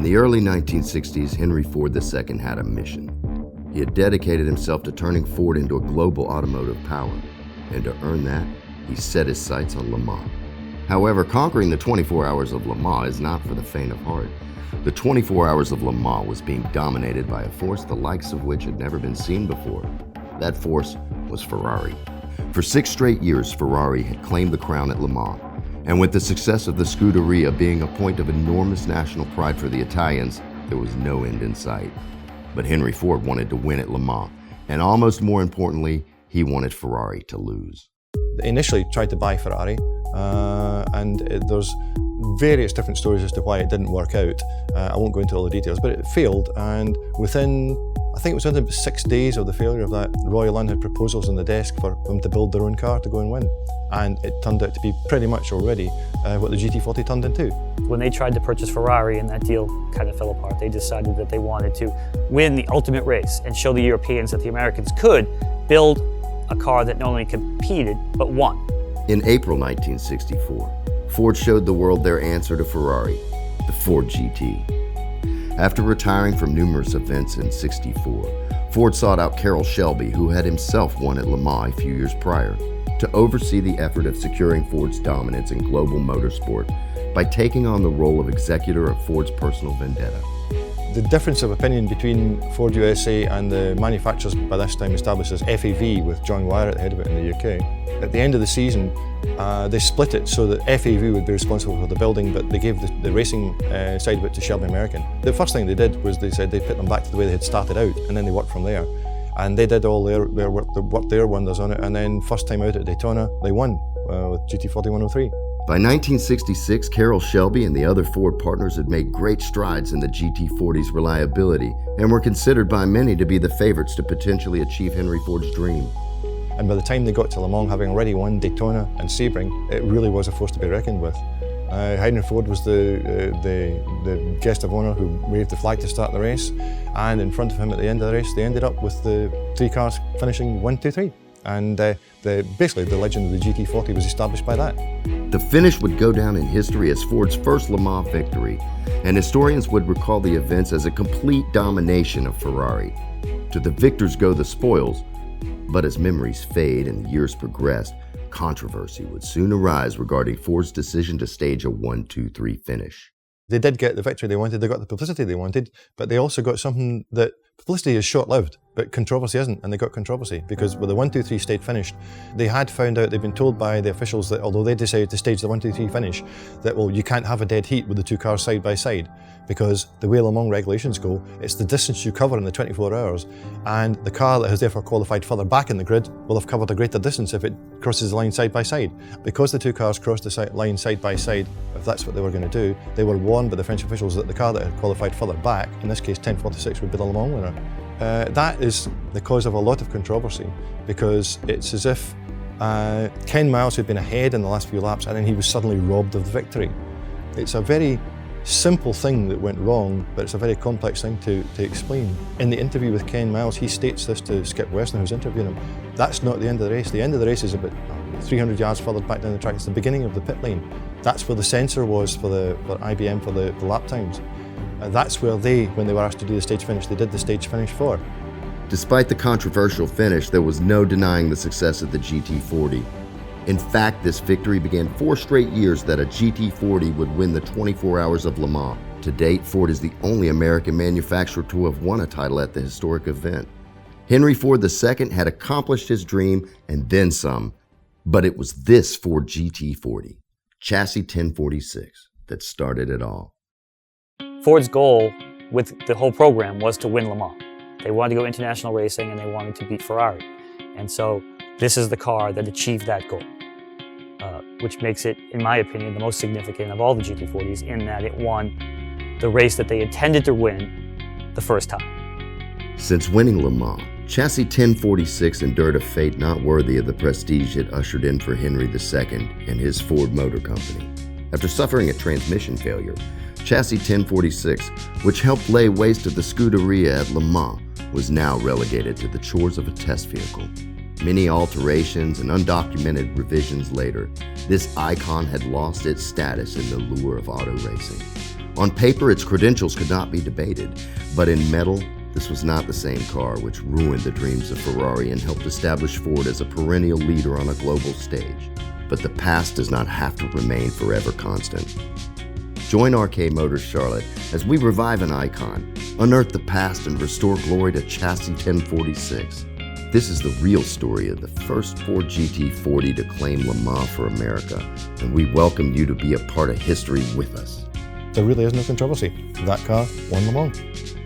the early 1960s, Henry Ford II had a mission. He had dedicated himself to turning Ford into a global automotive power, and to earn that, he set his sights on Le Mans. However, conquering the 24 hours of Le Mans is not for the faint of heart. The 24 hours of Le Mans was being dominated by a force the likes of which had never been seen before. That force was Ferrari. For 6 straight years, Ferrari had claimed the crown at Le Mans, and with the success of the Scuderia being a point of enormous national pride for the Italians, there was no end in sight. But Henry Ford wanted to win at Le Mans, and almost more importantly, he wanted Ferrari to lose. They initially tried to buy Ferrari, and there's various different stories as to why it didn't work out. I won't go into all the details, but it failed, and within, I think it was within 6 days of the failure of that, Royal Inn had proposals on the desk for them to build their own car to go and win. And it turned out to be pretty much already what the GT40 turned into. When they tried to purchase Ferrari and that deal kind of fell apart, they decided that they wanted to win the ultimate race and show the Europeans that the Americans could build a car that not only competed, but won. In April 1964, Ford showed the world their answer to Ferrari, the Ford GT. After retiring from numerous events in '64, Ford sought out Carroll Shelby, who had himself won at Le Mans a few years prior, to oversee the effort of securing Ford's dominance in global motorsport by taking on the role of executor of Ford's personal vendetta. The difference of opinion between Ford USA and the manufacturers by this time established as FAV, with John Wyer at the head of it in the UK. At the end of the season, they split it so that FAV would be responsible for the building, but they gave the racing side of it to Shelby American. The first thing they did was they said they'd put them back to the way they had started out, and then they worked from there. And they did all their work, their wonders on it, and then first time out at Daytona, they won with GT40 103. By 1966, Carroll Shelby and the other Ford partners had made great strides in the GT40's reliability and were considered by many to be the favorites to potentially achieve Henry Ford's dream. And by the time they got to Le Mans, having already won Daytona and Sebring, it really was a force to be reckoned with. Henry Ford was the guest of honour who waved the flag to start the race, and in front of him at the end of the race, they ended up with the 3 cars finishing 1, 2, 3. And basically the legend of the GT40 was established by that. The finish would go down in history as Ford's first Le Mans victory, and historians would recall the events as a complete domination of Ferrari. To the victors go the spoils, but as memories fade and the years progressed, controversy would soon arise regarding Ford's decision to stage a 1, 2, 3 finish. They did get the victory they wanted, they got the publicity they wanted, but they also got something that publicity is short-lived, but controversy isn't, and they got controversy because with the 1, 2, 3 stage finished, they had found out, they'd been told by the officials that although they decided to stage the 1, 2, 3 finish, that well, you can't have a dead heat with the 2 cars side by side because the way Le Mans regulations go, it's the distance you cover in the 24 hours, and the car that has therefore qualified further back in the grid will have covered a greater distance if it crosses the line side by side. Because the 2 cars crossed the line side by side, if that's what they were going to do, they were warned by the French officials that the car that had qualified further back, in this case 1046, would be the Le Mans winner. That is the cause of a lot of controversy because it's as if Ken Miles had been ahead in the last few laps and then he was suddenly robbed of the victory. It's a very simple thing that went wrong, but it's a very complex thing to explain. In the interview with Ken Miles, he states this to Skip Weston, who's interviewing him. That's not the end of the race. The end of the race is about 300 yards further back down the track. It's the beginning of the pit lane. That's where the sensor was for IBM for the lap times. And that's where they, when they were asked to do the stage finish, they did the stage finish for. Despite the controversial finish, there was no denying the success of the GT40. In fact, this victory began 4 straight years that a GT40 would win the 24 hours of Le Mans. To date, Ford is the only American manufacturer to have won a title at the historic event. Henry Ford II had accomplished his dream and then some, but it was this Ford GT40, chassis 1046, that started it all. Ford's goal with the whole program was to win Le Mans. They wanted to go international racing and they wanted to beat Ferrari. And so this is the car that achieved that goal, which makes it, in my opinion, the most significant of all the GT40s in that it won the race that they intended to win the first time. Since winning Le Mans, chassis 1046 endured a fate not worthy of the prestige it ushered in for Henry II and his Ford Motor Company. After suffering a transmission failure, chassis 1046, which helped lay waste to the Scuderia at Le Mans, was now relegated to the chores of a test vehicle. Many alterations and undocumented revisions later, this icon had lost its status in the lure of auto racing. On paper, its credentials could not be debated, but in metal, this was not the same car which ruined the dreams of Ferrari and helped establish Ford as a perennial leader on a global stage. But the past does not have to remain forever constant. Join RK Motors Charlotte as we revive an icon, unearth the past, and restore glory to Chassis 1046. This is the real story of the first Ford GT40 to claim Le Mans for America, and we welcome you to be a part of history with us. There really is no controversy. That car won Le Mans.